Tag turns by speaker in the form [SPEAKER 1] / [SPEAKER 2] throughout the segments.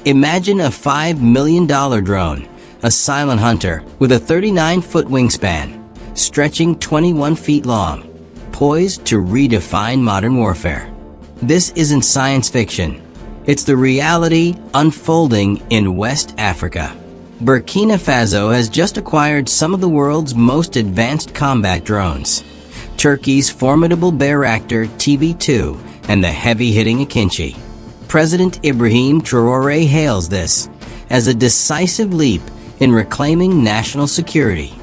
[SPEAKER 1] Imagine a $5 million drone, a silent hunter with a 39-foot wingspan, stretching 21 feet long, poised to redefine modern warfare. This isn't science fiction. It's the reality unfolding in West Africa. Burkina Faso has just acquired some of the world's most advanced combat drones. Turkey's formidable Bayraktar TB2 and the heavy-hitting Akıncı. President Ibrahim Traoré hails this as a decisive leap in reclaiming national security.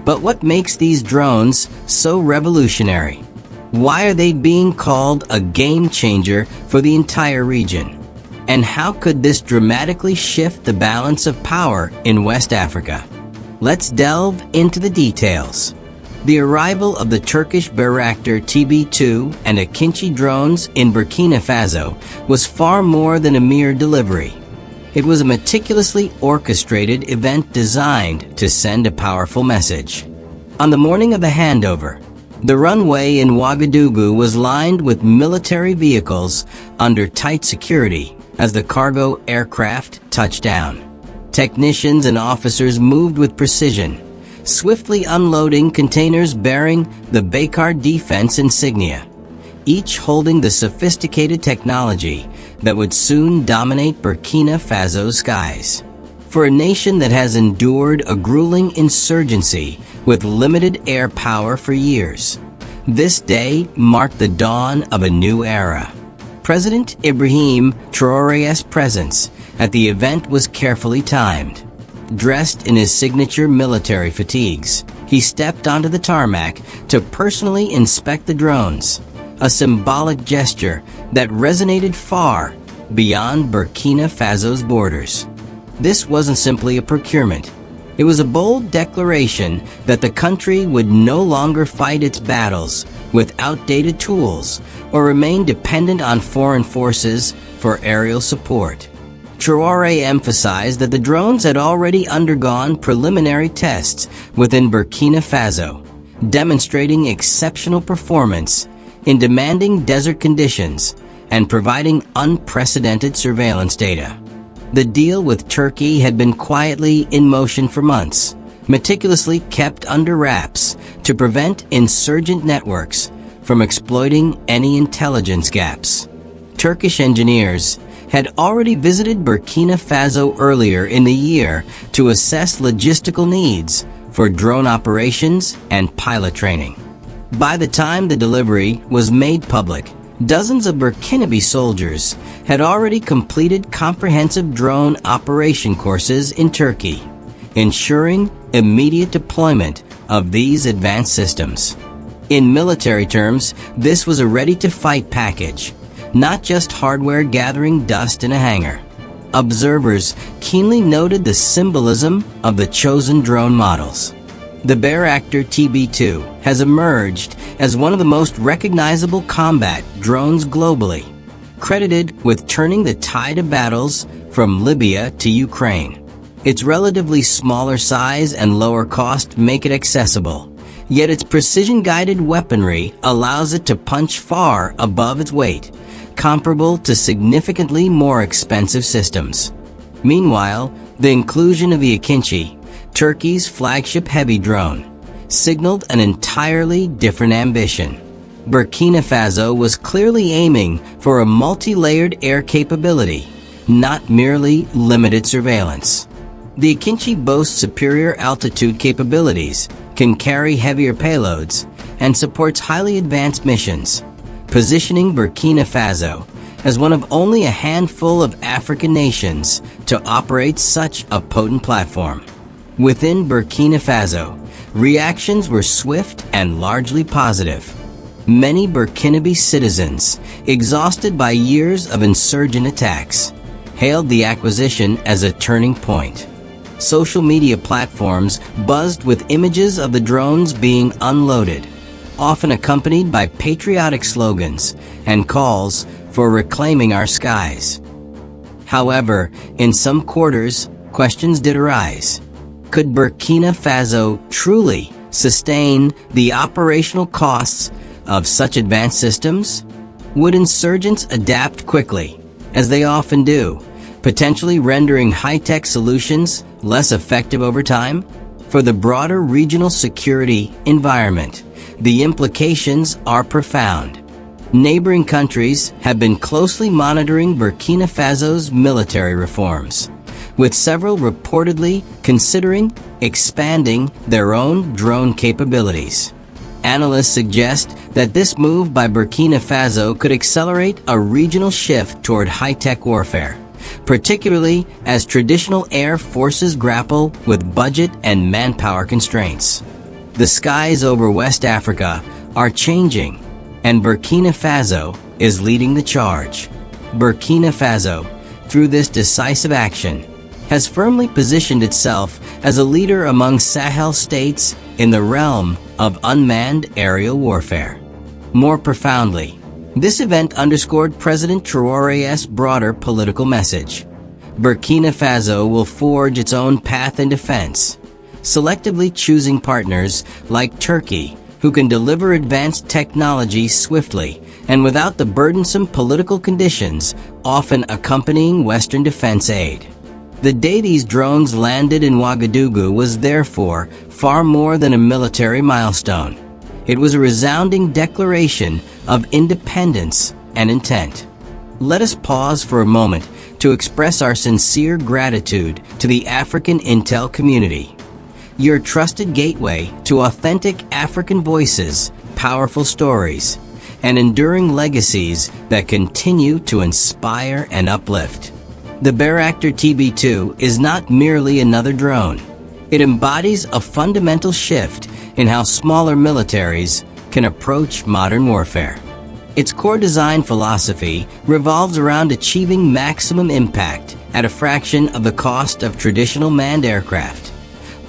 [SPEAKER 1] But what makes these drones so revolutionary? Why are they being called a game changer for the entire region? And how could this dramatically shift the balance of power in West Africa? Let's delve into the details. The arrival of the Turkish Bayraktar TB2 and Akıncı drones in Burkina Faso was far more than a mere delivery. It was a meticulously orchestrated event designed to send a powerful message. On the morning of the handover, the runway in Ouagadougou was lined with military vehicles under tight security as the cargo aircraft touched down. Technicians and officers moved with precision, swiftly unloading containers bearing the Bayraktar defense insignia, each holding the sophisticated technology that would soon dominate Burkina Faso's skies. For a nation that has endured a grueling insurgency with limited air power for years, this day marked the dawn of a new era. President Ibrahim Traoré's presence at the event was carefully timed. Dressed in his signature military fatigues, he stepped onto the tarmac to personally inspect the drones, a symbolic gesture that resonated far beyond Burkina Faso's borders. This wasn't simply a procurement. It was a bold declaration that the country would no longer fight its battles with outdated tools or remain dependent on foreign forces for aerial support. Traoré emphasized that the drones had already undergone preliminary tests within Burkina Faso, demonstrating exceptional performance in demanding desert conditions and providing unprecedented surveillance data. The deal with Turkey had been quietly in motion for months, meticulously kept under wraps to prevent insurgent networks from exploiting any intelligence gaps. Turkish engineers had already visited Burkina Faso earlier in the year to assess logistical needs for drone operations and pilot training. By the time the delivery was made public, dozens of Burkinabe soldiers had already completed comprehensive drone operation courses in Turkey, ensuring immediate deployment of these advanced systems. In military terms, this was a ready-to-fight package, not just hardware gathering dust in a hangar. Observers keenly noted the symbolism of the chosen drone models. The Bayraktar TB2 has emerged as one of the most recognizable combat drones globally, credited with turning the tide of battles from Libya to Ukraine. Its relatively smaller size and lower cost make it accessible, yet its precision-guided weaponry allows it to punch far above its weight, comparable to significantly more expensive systems. Meanwhile, the inclusion of the Akıncı, Turkey's flagship heavy drone, signaled an entirely different ambition. Burkina Faso was clearly aiming for a multi-layered air capability, not merely limited surveillance. The Akıncı boasts superior altitude capabilities, can carry heavier payloads, and supports highly advanced missions, positioning Burkina Faso as one of only a handful of African nations to operate such a potent platform. Within Burkina Faso, reactions were swift and largely positive. Many Burkinabe citizens, exhausted by years of insurgent attacks, hailed the acquisition as a turning point. Social media platforms buzzed with images of the drones being unloaded, often accompanied by patriotic slogans and calls for reclaiming our skies. However, in some quarters, questions did arise. Could Burkina Faso truly sustain the operational costs of such advanced systems? Would insurgents adapt quickly, as they often do, potentially rendering high-tech solutions less effective over time? For the broader regional security environment, the implications are profound. Neighboring countries have been closely monitoring Burkina Faso's military reforms, with several reportedly considering expanding their own drone capabilities. Analysts suggest that this move by Burkina Faso could accelerate a regional shift toward high-tech warfare, particularly as traditional air forces grapple with budget and manpower constraints. The skies over West Africa are changing, and Burkina Faso is leading the charge. Burkina Faso, through this decisive action, has firmly positioned itself as a leader among Sahel states in the realm of unmanned aerial warfare. More profoundly, this event underscored President Traoré's broader political message. Burkina Faso will forge its own path in defense, selectively choosing partners like Turkey, who can deliver advanced technology swiftly and without the burdensome political conditions often accompanying Western defense aid. The day these drones landed in Ouagadougou was therefore far more than a military milestone. It was a resounding declaration of independence and intent. Let us pause for a moment to express our sincere gratitude to the African intel community. Your trusted gateway to authentic African voices, powerful stories, and enduring legacies that continue to inspire and uplift. The Bayraktar TB2 is not merely another drone. It embodies a fundamental shift in how smaller militaries can approach modern warfare. Its core design philosophy revolves around achieving maximum impact at a fraction of the cost of traditional manned aircraft,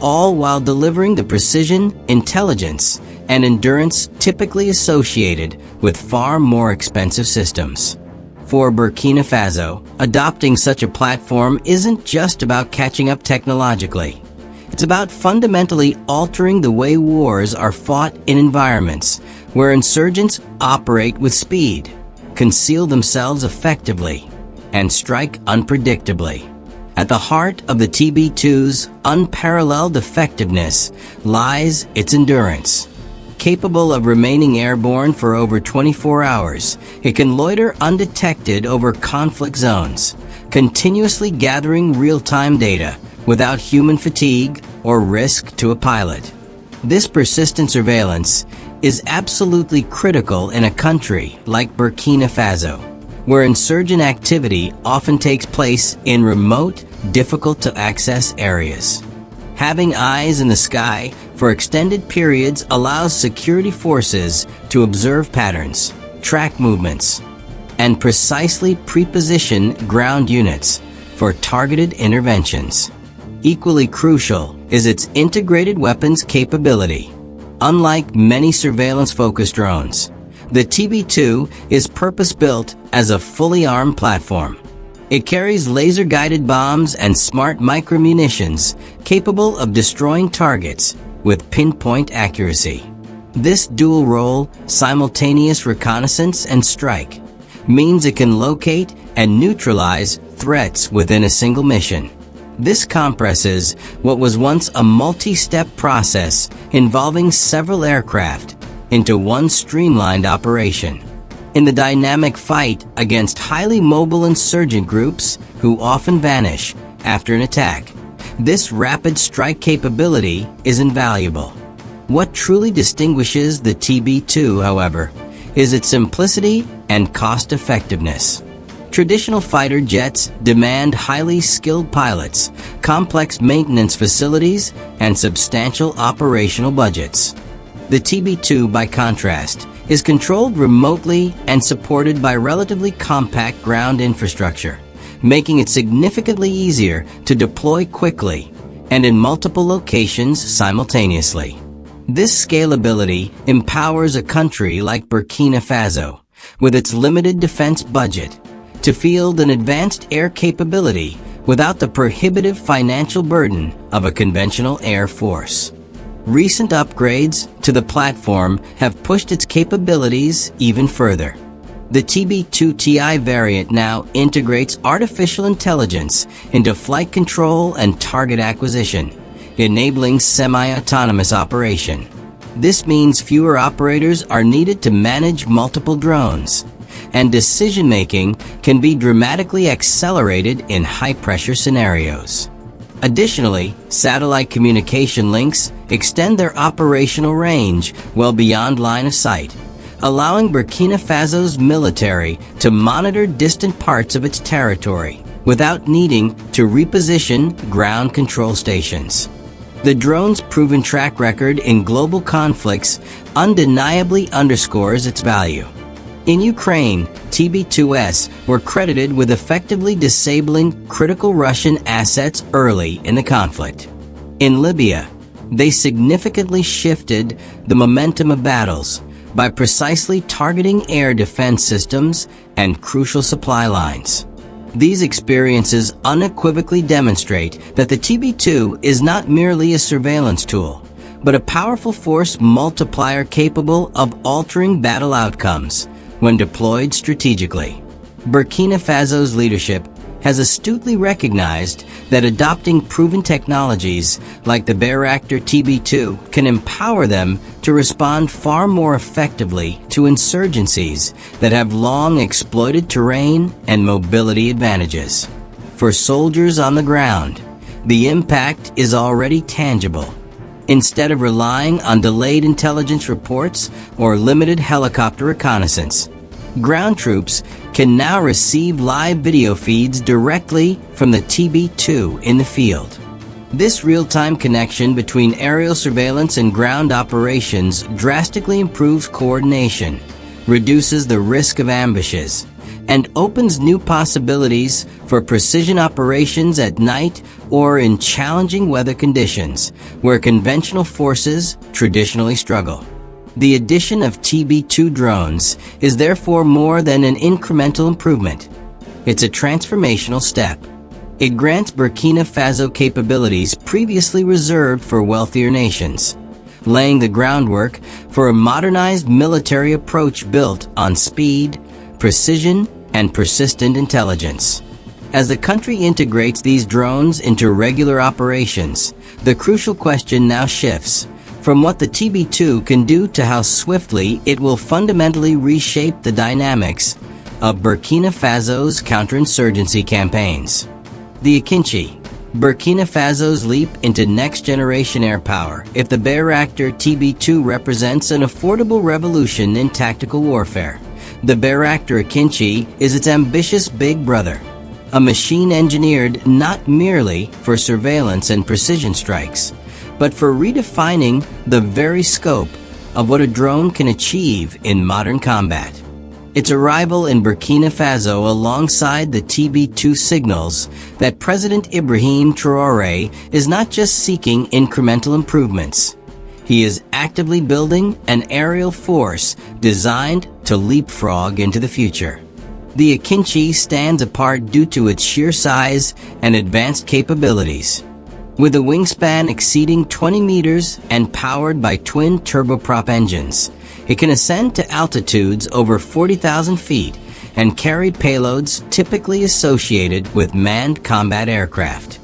[SPEAKER 1] all while delivering the precision, intelligence, and endurance typically associated with far more expensive systems. For Burkina Faso, adopting such a platform isn't just about catching up technologically. It's about fundamentally altering the way wars are fought in environments where insurgents operate with speed, conceal themselves effectively, and strike unpredictably. At the heart of the TB2's unparalleled effectiveness lies its endurance. Capable of remaining airborne for over 24 hours, it can loiter undetected over conflict zones, continuously gathering real-time data without human fatigue or risk to a pilot. This persistent surveillance is absolutely critical in a country like Burkina Faso, where insurgent activity often takes place in remote, difficult-to-access areas. Having eyes in the sky for extended periods allows security forces to observe patterns, track movements, and precisely pre-position ground units for targeted interventions. Equally crucial is its integrated weapons capability. Unlike many surveillance-focused drones, the TB2 is purpose-built as a fully armed platform. It carries laser-guided bombs and smart micro-munitions capable of destroying targets with pinpoint accuracy. This dual-role, simultaneous reconnaissance and strike, means it can locate and neutralize threats within a single mission. This compresses what was once a multi-step process involving several aircraft into one streamlined operation. In the dynamic fight against highly mobile insurgent groups who often vanish after an attack, this rapid strike capability is invaluable. What truly distinguishes the TB2, however, is its simplicity and cost-effectiveness. Traditional fighter jets demand highly skilled pilots, complex maintenance facilities, and substantial operational budgets. The TB2, by contrast, is controlled remotely and supported by relatively compact ground infrastructure, making it significantly easier to deploy quickly and in multiple locations simultaneously. This scalability empowers a country like Burkina Faso, with its limited defense budget, to field an advanced air capability without the prohibitive financial burden of a conventional air force. Recent upgrades to the platform have pushed its capabilities even further. The TB2 Ti variant now integrates artificial intelligence into flight control and target acquisition, enabling semi-autonomous operation. This means fewer operators are needed to manage multiple drones, and decision-making can be dramatically accelerated in high-pressure scenarios. Additionally, satellite communication links extend their operational range well beyond line of sight, allowing Burkina Faso's military to monitor distant parts of its territory without needing to reposition ground control stations. The drone's proven track record in global conflicts undeniably underscores its value. In Ukraine, TB2s were credited with effectively disabling critical Russian assets early in the conflict. In Libya, they significantly shifted the momentum of battles by precisely targeting air defense systems and crucial supply lines. These experiences unequivocally demonstrate that the TB2 is not merely a surveillance tool, but a powerful force multiplier capable of altering battle outcomes when deployed strategically. Burkina Faso's leadership has astutely recognized that adopting proven technologies like the Bayraktar TB2 can empower them to respond far more effectively to insurgencies that have long exploited terrain and mobility advantages. For soldiers on the ground, the impact is already tangible. Instead of relying on delayed intelligence reports or limited helicopter reconnaissance, ground troops can now receive live video feeds directly from the TB2 in the field. This real-time connection between aerial surveillance and ground operations drastically improves coordination, reduces the risk of ambushes, and opens new possibilities for precision operations at night or in challenging weather conditions where conventional forces traditionally struggle. The addition of TB2 drones is therefore more than an incremental improvement. It's a transformational step. It grants Burkina Faso capabilities previously reserved for wealthier nations, laying the groundwork for a modernized military approach built on speed, precision, and persistent intelligence. As the country integrates these drones into regular operations, the crucial question now shifts from what the TB2 can do to how swiftly it will fundamentally reshape the dynamics of Burkina Faso's counterinsurgency campaigns. The Akıncı, Burkina Faso's leap into next-generation air power. If the Bayraktar TB2 represents an affordable revolution in tactical warfare, the Bayraktar Akıncı is its ambitious big brother, a machine engineered not merely for surveillance and precision strikes, but for redefining the very scope of what a drone can achieve in modern combat. Its arrival in Burkina Faso alongside the TB2 signals that President Ibrahim Traoré is not just seeking incremental improvements. He is actively building an aerial force designed to leapfrog into the future. The Akıncı stands apart due to its sheer size and advanced capabilities. With a wingspan exceeding 20 meters and powered by twin turboprop engines, it can ascend to altitudes over 40,000 feet and carry payloads typically associated with manned combat aircraft.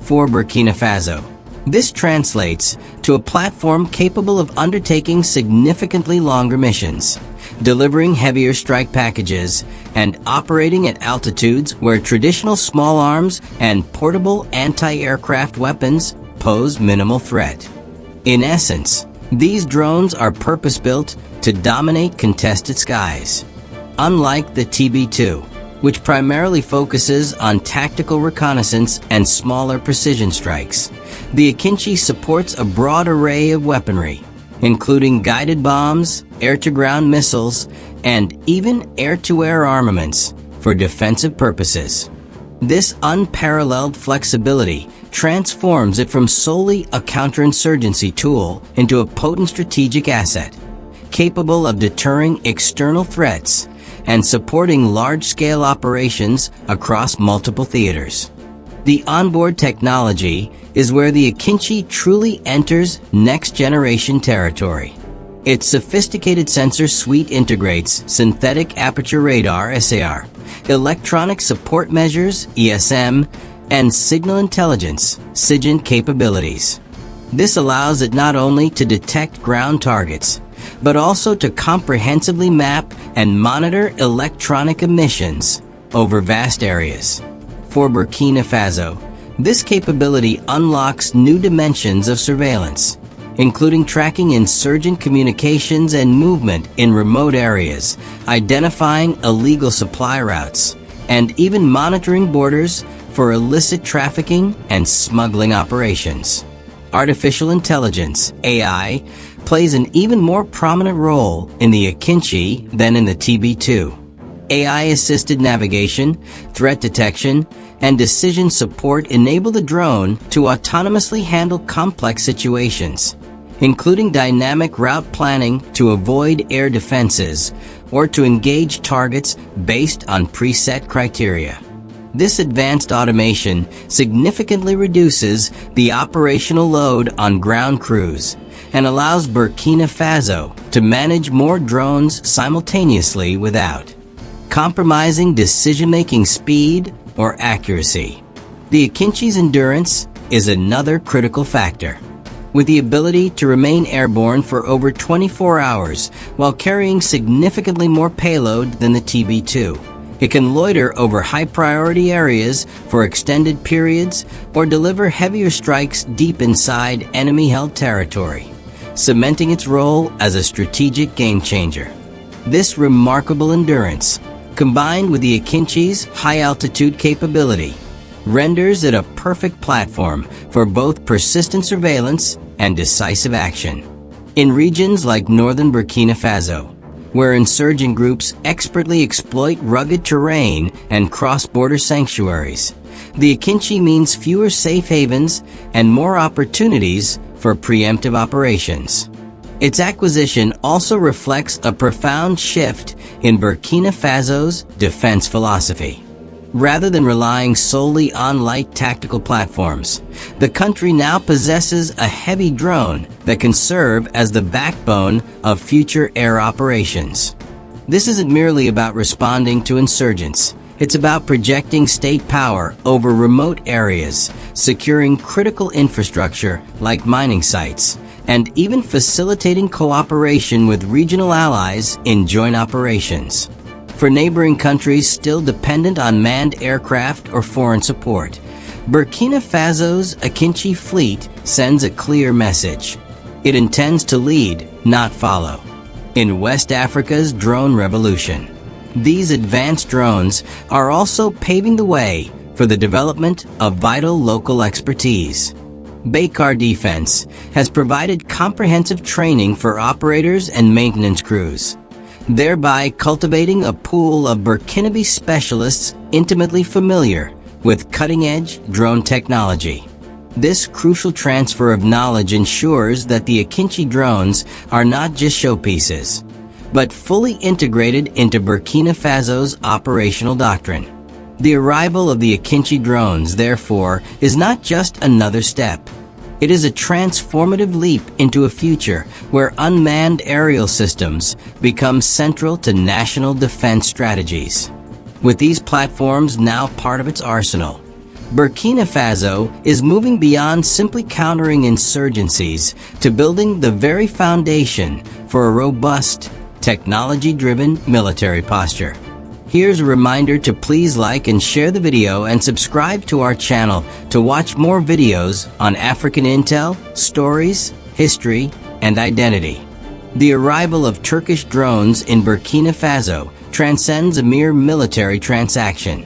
[SPEAKER 1] For Burkina Faso, this translates to a platform capable of undertaking significantly longer missions, delivering heavier strike packages, and operating at altitudes where traditional small arms and portable anti-aircraft weapons pose minimal threat. In essence, these drones are purpose-built to dominate contested skies. Unlike the TB2, which primarily focuses on tactical reconnaissance and smaller precision strikes, the Akıncı supports a broad array of weaponry, including guided bombs, air-to-ground missiles, and even air-to-air armaments for defensive purposes. This unparalleled flexibility transforms it from solely a counterinsurgency tool into a potent strategic asset, capable of deterring external threats and supporting large-scale operations across multiple theaters. The onboard technology is where the Akıncı truly enters next-generation territory. Its sophisticated sensor suite integrates synthetic aperture radar (SAR), electronic support measures (ESM), and signal intelligence (SIGINT) capabilities. This allows it not only to detect ground targets, but also to comprehensively map and monitor electronic emissions over vast areas. For Burkina Faso, this capability unlocks new dimensions of surveillance, including tracking insurgent communications and movement in remote areas, identifying illegal supply routes, and even monitoring borders for illicit trafficking and smuggling operations. Artificial intelligence, AI, plays an even more prominent role in the Akıncı than in the TB2. AI-assisted navigation, threat detection, and decision support enable the drone to autonomously handle complex situations, including dynamic route planning to avoid air defenses or to engage targets based on preset criteria. This advanced automation significantly reduces the operational load on ground crews and allows Burkina Faso to manage more drones simultaneously without compromising decision-making speed or accuracy. The Akıncı's endurance is another critical factor, with the ability to remain airborne for over 24 hours while carrying significantly more payload than the TB2. It can loiter over high-priority areas for extended periods or deliver heavier strikes deep inside enemy-held territory, cementing its role as a strategic game-changer. This remarkable endurance, combined with the Akıncı's high-altitude capability, renders it a perfect platform for both persistent surveillance and decisive action. In regions like northern Burkina Faso, where insurgent groups expertly exploit rugged terrain and cross-border sanctuaries, the Akıncı means fewer safe havens and more opportunities for preemptive operations. Its acquisition also reflects a profound shift in Burkina Faso's defense philosophy. Rather than relying solely on light tactical platforms, the country now possesses a heavy drone that can serve as the backbone of future air operations. This isn't merely about responding to insurgents. It's about projecting state power over remote areas, securing critical infrastructure like mining sites, and even facilitating cooperation with regional allies in joint operations. For neighboring countries still dependent on manned aircraft or foreign support, Burkina Faso's Akıncı fleet sends a clear message. It intends to lead, not follow, in West Africa's drone revolution. These advanced drones are also paving the way for the development of vital local expertise. Bayraktar Defense has provided comprehensive training for operators and maintenance crews, thereby cultivating a pool of Burkinabe specialists intimately familiar with cutting-edge drone technology. This crucial transfer of knowledge ensures that the Akıncı drones are not just showpieces, but fully integrated into Burkina Faso's operational doctrine. The arrival of the Akıncı drones, therefore, is not just another step. It is a transformative leap into a future where unmanned aerial systems become central to national defense strategies. With these platforms now part of its arsenal, Burkina Faso is moving beyond simply countering insurgencies to building the very foundation for a robust, technology-driven military posture. Here's a reminder to please like and share the video and subscribe to our channel to watch more videos on African intel, stories, history, and identity. The arrival of Turkish drones in Burkina Faso transcends a mere military transaction.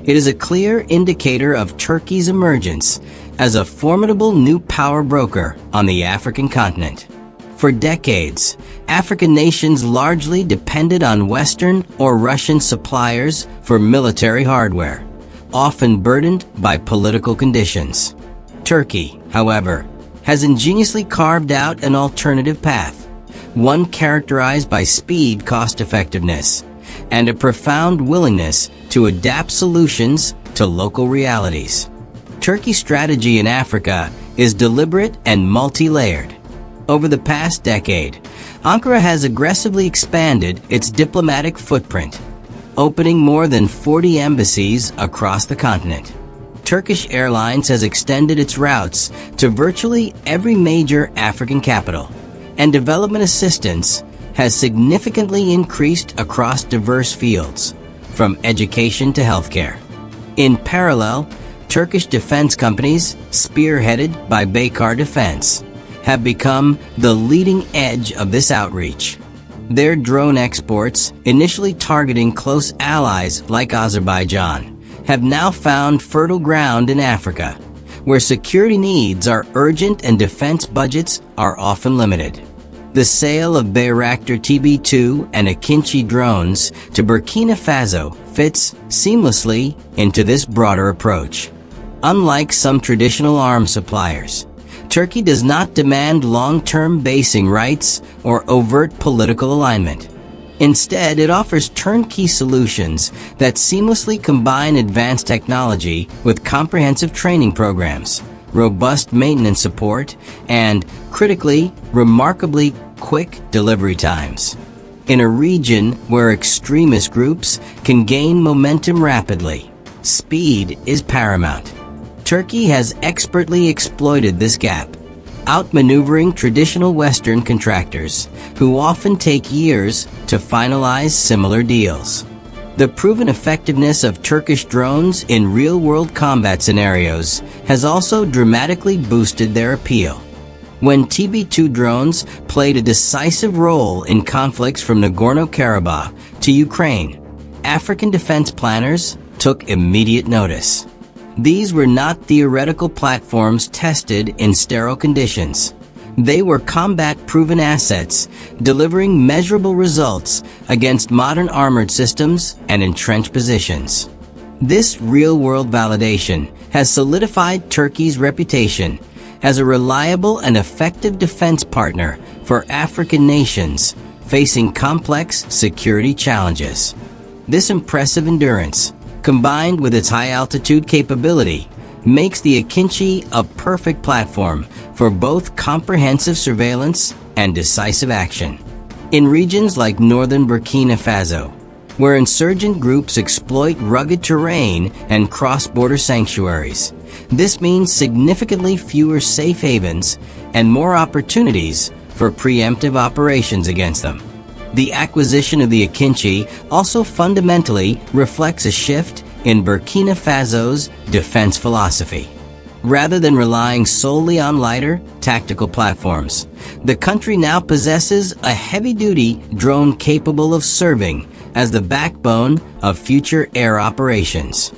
[SPEAKER 1] It is a clear indicator of Turkey's emergence as a formidable new power broker on the African continent. For decades, African nations largely depended on Western or Russian suppliers for military hardware, often burdened by political conditions. Turkey, however, has ingeniously carved out an alternative path, one characterized by speed, cost-effectiveness, and a profound willingness to adapt solutions to local realities. Turkey's strategy in Africa is deliberate and multi-layered. Over the past decade, Ankara has aggressively expanded its diplomatic footprint, opening more than 40 embassies across the continent. Turkish Airlines has extended its routes to virtually every major African capital, and development assistance has significantly increased across diverse fields, from education to healthcare. In parallel, Turkish defense companies, spearheaded by Baykar Defense, have become the leading edge of this outreach. Their drone exports, initially targeting close allies like Azerbaijan, have now found fertile ground in Africa, where security needs are urgent and defense budgets are often limited. The sale of Bayraktar TB2 and Akıncı drones to Burkina Faso fits seamlessly into this broader approach. Unlike some traditional arms suppliers, Turkey does not demand long-term basing rights or overt political alignment. Instead, it offers turnkey solutions that seamlessly combine advanced technology with comprehensive training programs, robust maintenance support, and, critically, remarkably quick delivery times. In a region where extremist groups can gain momentum rapidly, speed is paramount. Turkey has expertly exploited this gap, outmaneuvering traditional Western contractors, who often take years to finalize similar deals. The proven effectiveness of Turkish drones in real-world combat scenarios has also dramatically boosted their appeal. When TB2 drones played a decisive role in conflicts from Nagorno-Karabakh to Ukraine, African defense planners took immediate notice. These were not theoretical platforms tested in sterile conditions. They were combat-proven assets, delivering measurable results against modern armored systems and entrenched positions. This real-world validation has solidified Turkey's reputation as a reliable and effective defense partner for African nations facing complex security challenges. This impressive endurance, combined with its high-altitude capability, makes the Akıncı a perfect platform for both comprehensive surveillance and decisive action. In regions like northern Burkina Faso, where insurgent groups exploit rugged terrain and cross-border sanctuaries, this means significantly fewer safe havens and more opportunities for preemptive operations against them. The acquisition of the Akıncı also fundamentally reflects a shift in Burkina Faso's defense philosophy. Rather than relying solely on lighter, tactical platforms, the country now possesses a heavy-duty drone capable of serving as the backbone of future air operations.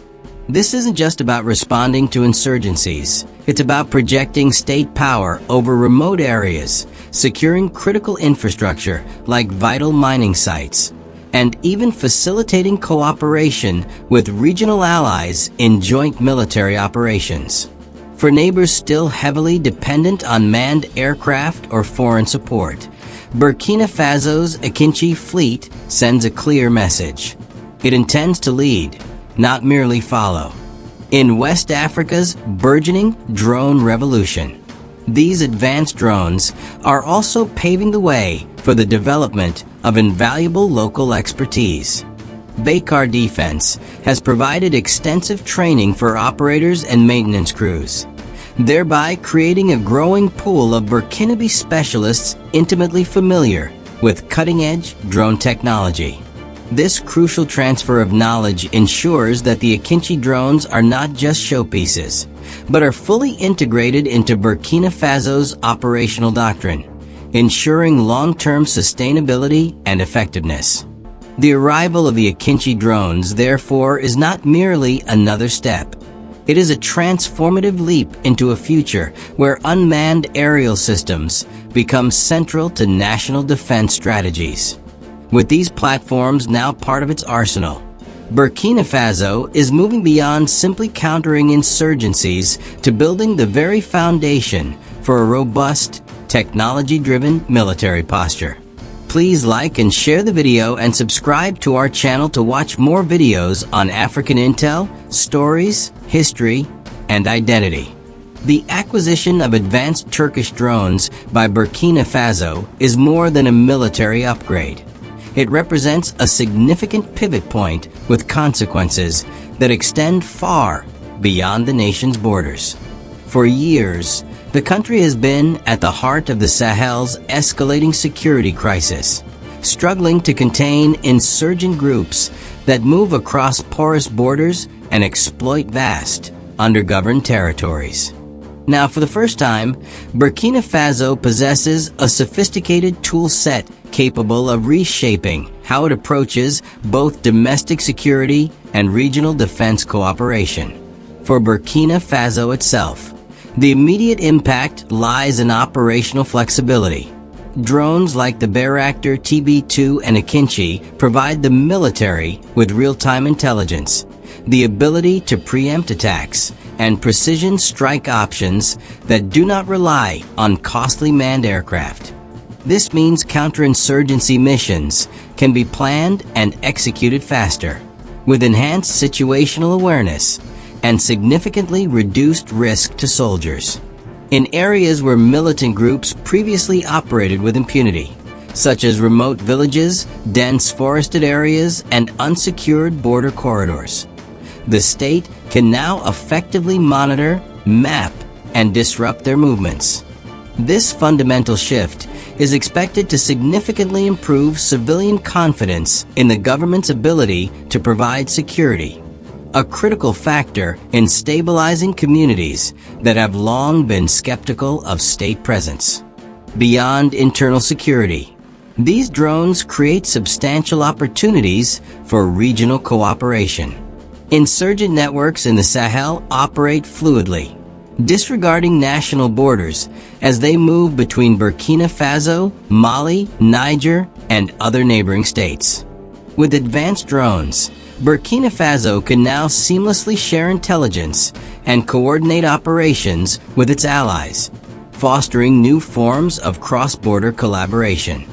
[SPEAKER 1] This isn't just about responding to insurgencies. It's about projecting state power over remote areas, securing critical infrastructure like vital mining sites, and even facilitating cooperation with regional allies in joint military operations. For neighbors still heavily dependent on manned aircraft or foreign support, Burkina Faso's Akıncı fleet sends a clear message. It intends to lead, not merely follow, in West Africa's burgeoning drone revolution. These advanced drones are also paving the way for the development of invaluable local expertise. Baykar Defense has provided extensive training for operators and maintenance crews, thereby creating a growing pool of Burkinabe specialists intimately familiar with cutting-edge drone technology. This crucial transfer of knowledge ensures that the Akıncı drones are not just showpieces, but are fully integrated into Burkina Faso's operational doctrine, ensuring long-term sustainability and effectiveness. The arrival of the Akıncı drones, therefore, is not merely another step. It is a transformative leap into a future where unmanned aerial systems become central to national defense strategies. With these platforms now part of its arsenal, Burkina Faso is moving beyond simply countering insurgencies to building the very foundation for a robust, technology-driven military posture. Please like and share the video and subscribe to our channel to watch more videos on African intel, stories, history, and identity. The acquisition of advanced Turkish drones by Burkina Faso is more than a military upgrade. It represents a significant pivot point with consequences that extend far beyond the nation's borders. For years, the country has been at the heart of the Sahel's escalating security crisis, struggling to contain insurgent groups that move across porous borders and exploit vast, undergoverned territories. Now, for the first time, Burkina Faso possesses a sophisticated tool set capable of reshaping how it approaches both domestic security and regional defense cooperation. For Burkina Faso itself, the immediate impact lies in operational flexibility. Drones like the Bayraktar TB2 and Akıncı provide the military with real-time intelligence, the ability to preempt attacks, and precision strike options that do not rely on costly manned aircraft. This means counterinsurgency missions can be planned and executed faster, with enhanced situational awareness and significantly reduced risk to soldiers. In areas where militant groups previously operated with impunity, such as remote villages, dense forested areas, and unsecured border corridors, the state can now effectively monitor, map, and disrupt their movements. This fundamental shift is expected to significantly improve civilian confidence in the government's ability to provide security, a critical factor in stabilizing communities that have long been skeptical of state presence. Beyond internal security, these drones create substantial opportunities for regional cooperation. Insurgent networks in the Sahel operate fluidly, disregarding national borders as they move between Burkina Faso, Mali, Niger, and other neighboring states. With advanced drones, Burkina Faso can now seamlessly share intelligence and coordinate operations with its allies, fostering new forms of cross-border collaboration.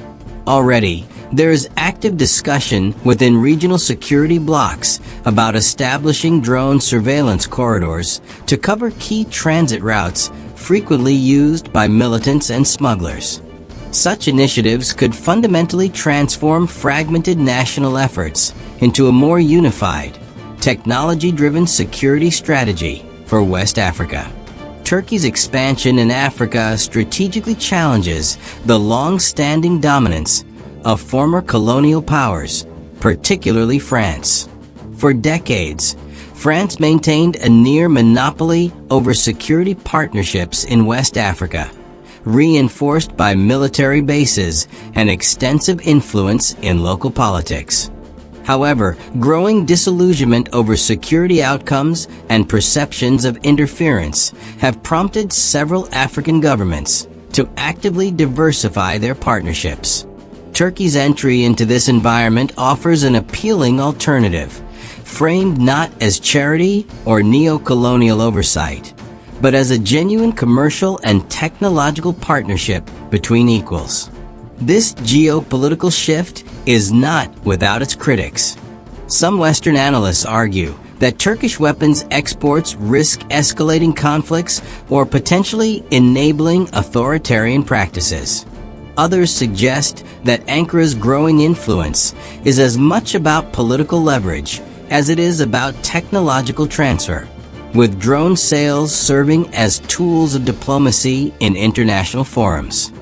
[SPEAKER 1] Already, there is active discussion within regional security blocs about establishing drone surveillance corridors to cover key transit routes frequently used by militants and smugglers. Such initiatives could fundamentally transform fragmented national efforts into a more unified, technology-driven security strategy for West Africa. Turkey's expansion in Africa strategically challenges the long-standing dominance of former colonial powers, particularly France. For decades, France maintained a near monopoly over security partnerships in West Africa, reinforced by military bases and extensive influence in local politics. However, growing disillusionment over security outcomes and perceptions of interference have prompted several African governments to actively diversify their partnerships. Turkey's entry into this environment offers an appealing alternative, framed not as charity or neo-colonial oversight, but as a genuine commercial and technological partnership between equals. This geopolitical shift is not without its critics. Some Western analysts argue that Turkish weapons exports risk escalating conflicts or potentially enabling authoritarian practices. Others suggest that Ankara's growing influence is as much about political leverage as it is about technological transfer, with drone sales serving as tools of diplomacy in international forums.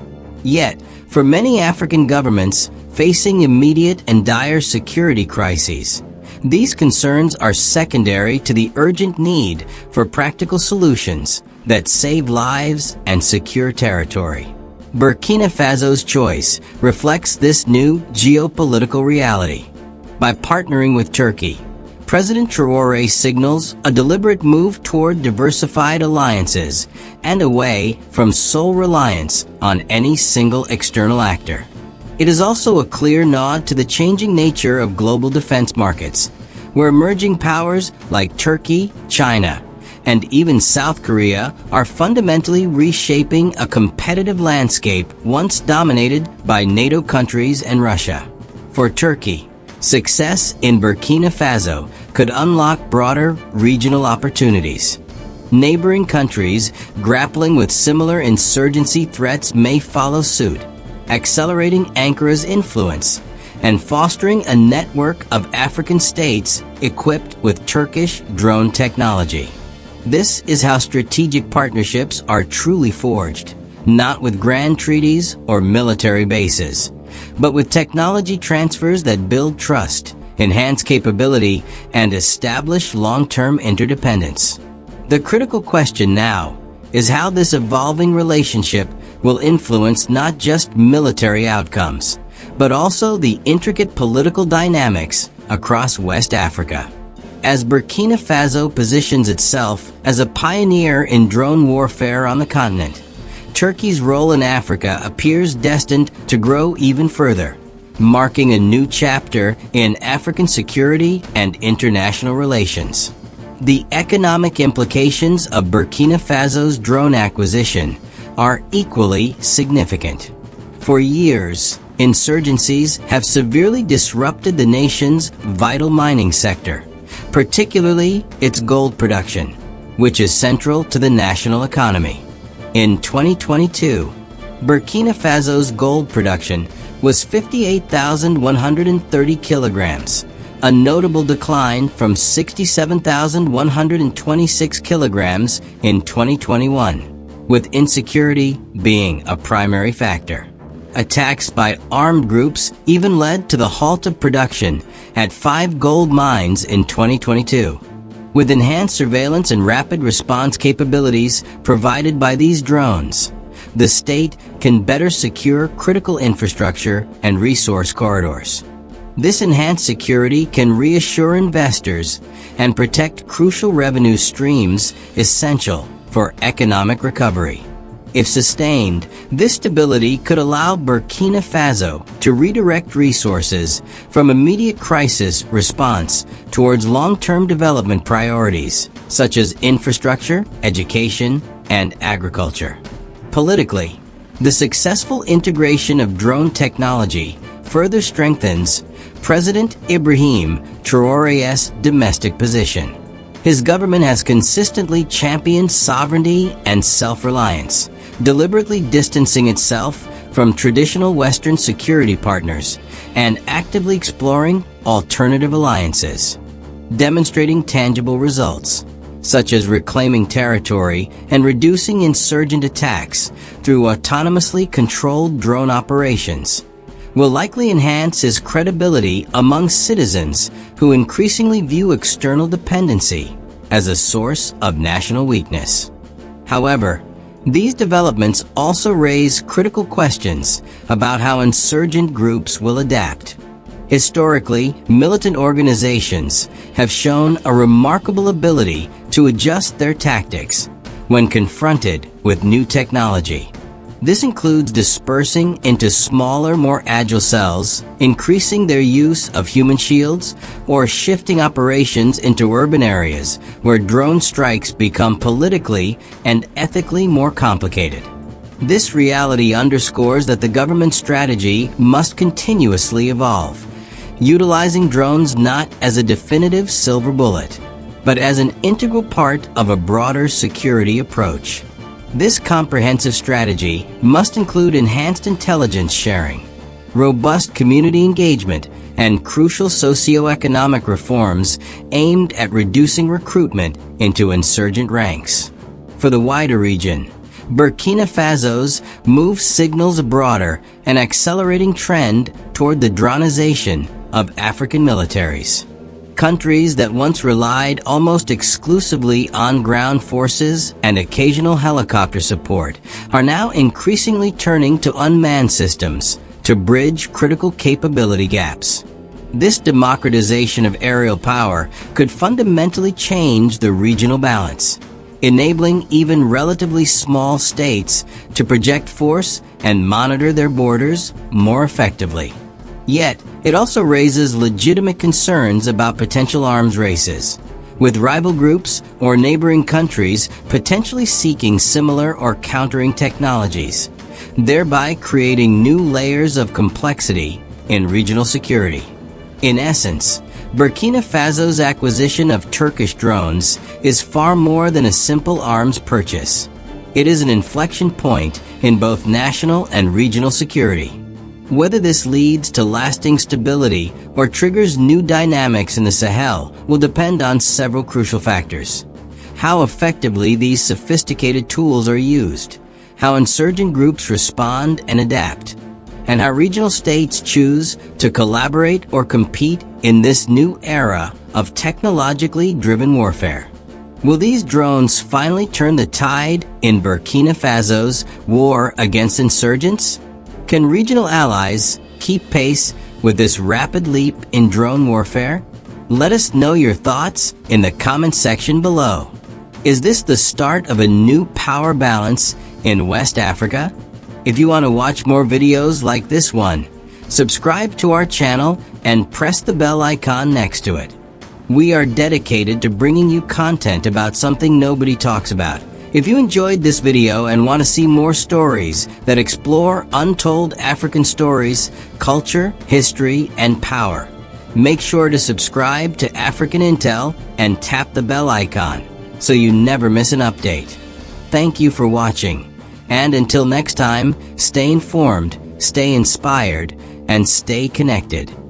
[SPEAKER 1] Yet, for many African governments facing immediate and dire security crises, these concerns are secondary to the urgent need for practical solutions that save lives and secure territory. Burkina Faso's choice reflects this new geopolitical reality. By partnering with Turkey, President Traoré signals a deliberate move toward diversified alliances and away from sole reliance on any single external actor. It is also a clear nod to the changing nature of global defense markets, where emerging powers like Turkey, China, and even South Korea are fundamentally reshaping a competitive landscape once dominated by NATO countries and Russia. For Turkey, success in Burkina Faso could unlock broader regional opportunities. Neighboring countries grappling with similar insurgency threats may follow suit, accelerating Ankara's influence and fostering a network of African states equipped with Turkish drone technology. This is how strategic partnerships are truly forged, not with grand treaties or military bases, but with technology transfers that build trust, enhance capability, and establish long-term interdependence. The critical question now is how this evolving relationship will influence not just military outcomes, but also the intricate political dynamics across West Africa. As Burkina Faso positions itself as a pioneer in drone warfare on the continent, Turkey's role in Africa appears destined to grow even further, marking a new chapter in African security and international relations. The economic implications of Burkina Faso's drone acquisition are equally significant. For years, insurgencies have severely disrupted the nation's vital mining sector, particularly its gold production, which is central to the national economy. In 2022, Burkina Faso's gold production was 58,130 kilograms, a notable decline from 67,126 kilograms in 2021, with insecurity being a primary factor. Attacks by armed groups even led to the halt of production at 5 gold mines in 2022. With enhanced surveillance and rapid response capabilities provided by these drones, the state can better secure critical infrastructure and resource corridors. This enhanced security can reassure investors and protect crucial revenue streams essential for economic recovery. If sustained, this stability could allow Burkina Faso to redirect resources from immediate crisis response towards long-term development priorities, such as infrastructure, education, and agriculture. Politically, the successful integration of drone technology further strengthens President Ibrahim Traoré's domestic position. His government has consistently championed sovereignty and self-reliance, deliberately distancing itself from traditional Western security partners and actively exploring alternative alliances, demonstrating tangible results, such as reclaiming territory and reducing insurgent attacks through autonomously controlled drone operations, will likely enhance his credibility among citizens who increasingly view external dependency as a source of national weakness. However, these developments also raise critical questions about how insurgent groups will adapt. Historically, militant organizations have shown a remarkable ability to adjust their tactics when confronted with new technology. This includes dispersing into smaller, more agile cells, increasing their use of human shields, or shifting operations into urban areas where drone strikes become politically and ethically more complicated. This reality underscores that the government strategy must continuously evolve, utilizing drones not as a definitive silver bullet, but as an integral part of a broader security approach. This comprehensive strategy must include enhanced intelligence sharing, robust community engagement, and crucial socio-economic reforms aimed at reducing recruitment into insurgent ranks. For the wider region, Burkina Faso's move signals a broader and accelerating trend toward the dronization of African militaries. Countries that once relied almost exclusively on ground forces and occasional helicopter support are now increasingly turning to unmanned systems to bridge critical capability gaps. This democratization of aerial power could fundamentally change the regional balance, enabling even relatively small states to project force and monitor their borders more effectively. Yet, it also raises legitimate concerns about potential arms races, with rival groups or neighboring countries potentially seeking similar or countering technologies, thereby creating new layers of complexity in regional security. In essence, Burkina Faso's acquisition of Turkish drones is far more than a simple arms purchase. It is an inflection point in both national and regional security. Whether this leads to lasting stability or triggers new dynamics in the Sahel will depend on several crucial factors. How effectively these sophisticated tools are used, how insurgent groups respond and adapt, and how regional states choose to collaborate or compete in this new era of technologically driven warfare. Will these drones finally turn the tide in Burkina Faso's war against insurgents? Can regional allies keep pace with this rapid leap in drone warfare? Let us know your thoughts in the comment section below. Is this the start of a new power balance in West Africa? If you want to watch more videos like this one, subscribe to our channel and press the bell icon next to it. We are dedicated to bringing you content about something nobody talks about. If you enjoyed this video and want to see more stories that explore untold African stories, culture, history, and power, make sure to subscribe to African Intel and tap the bell icon so you never miss an update. Thank you for watching, and until next time, stay informed, stay inspired, and stay connected.